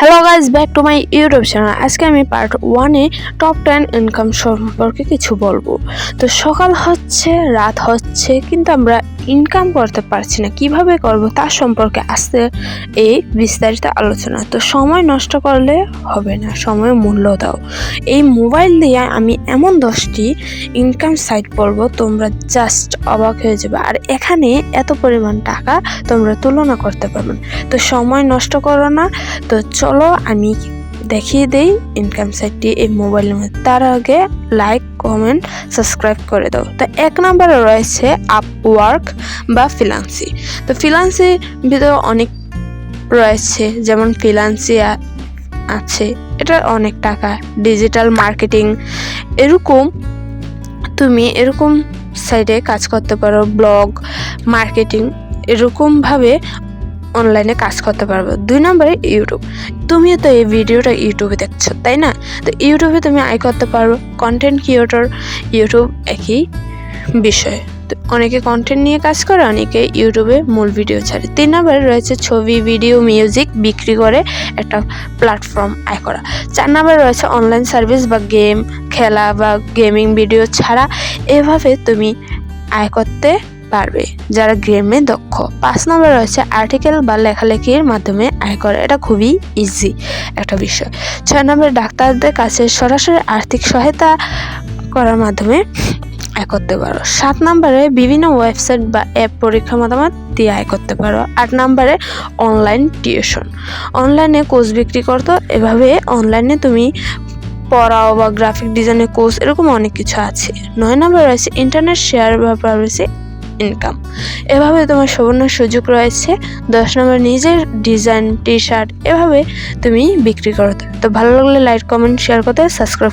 Hello guys, back to my YouTube channel. আজকে আমি part 1-এ top 10 income সম্পর্কে কিছু বলবো। তো সকাল হচ্ছে, রাত হচ্ছে, কিন্তু আমরা ইনকাম করতে পারছি না। কিভাবে করব তার সম্পর্কে আজকে এই বিস্তারিত আলোচনা। তো সময় নষ্ট করলে হবে না, সময়ের মূল্য দাও। এই মোবাইল দিয়ে আমি এমন 10টি ইনকাম সাইট বলবো, তোমরা জাস্ট অবাক হয়ে যাবে। আর এখানে এত পরিমাণ টাকা তোমরা তুলনা করতে পারবে না। তো সময় নষ্ট করো না। তো চলো আমি দেখিয়ে দেই ইনকাম সাইটটি এই মোবাইলের মধ্যে। তার আগে লাইক, কমেন্ট, সাবস্ক্রাইব করে দাও। তো 1 নম্বরে রয়েছে আপওয়ার্ক বা ফ্রিল্যান্সি। তো ফ্রিল্যান্সির ভিতরে অনেক রয়েছে, যেমন ফ্রিল্যান্সি আছে, এটা অনেক টাকা। ডিজিটাল মার্কেটিং, তুমি এরকম সাইটে কাজ করতে পারো। ব্লগ মার্কেটিং, এরকমভাবে অনলাইনে কাজ করতে পারবো। 2 নম্বরে ইউটিউব। তুমিও তো এই ভিডিওটা ইউটিউবে দেখছো, তাই না? তো ইউটিউবে তুমি আয় করতে পারো। কন্টেন্ট ক্রিয়েটর, ইউটিউব একই বিষয়। তো অনেকে কন্টেন্ট নিয়ে কাজ করে, অনেকে ইউটিউবে মূল ভিডিও ছাড়ে। 3 নম্বরে রয়েছে ছবি, ভিডিও, মিউজিক বিক্রি করে একটা প্ল্যাটফর্ম আয় করা। 4 নম্বরে রয়েছে অনলাইন সার্ভিস বা গেম খেলা বা গেমিং ভিডিও ছাড়া। এভাবে তুমি আয় করতে পারবে যারা গেমে দক্ষ। 5 নম্বরে রয়েছে আর্টিকেল বা লেখালেখির মাধ্যমে আয় করা। এটা খুবই ইজি একটা বিষয়। 6 নম্বরে ডাক্তারদের কাছে সরাসরি আর্থিক সহায়তা করার মাধ্যমে আয় করতে পারো। 7 নম্বরে বিভিন্ন ওয়েবসাইট বা অ্যাপ পরীক্ষা মতামত দিয়ে আয় করতে পারো। 8 নম্বরে অনলাইন টিউশন, অনলাইনে কোর্স বিক্রি করতো। এভাবে অনলাইনে তুমি পড়াও বা গ্রাফিক ডিজাইনের কোর্স, এরকম অনেক কিছু আছে। 9 নম্বরে রয়েছে ইন্টারনেট শেয়ার বা প্রাইভেসি ইনকাম। এভাবে তোমার সুবর্ণ সুযোগ রয়েছে। 10 নম্বর নিজের ডিজাইন টি শার্ট, এভাবে তুমি বিক্রি করতে। তো ভালো লাগলে লাইক, কমেন্ট, শেয়ার করতে, সাবস্ক্রাইব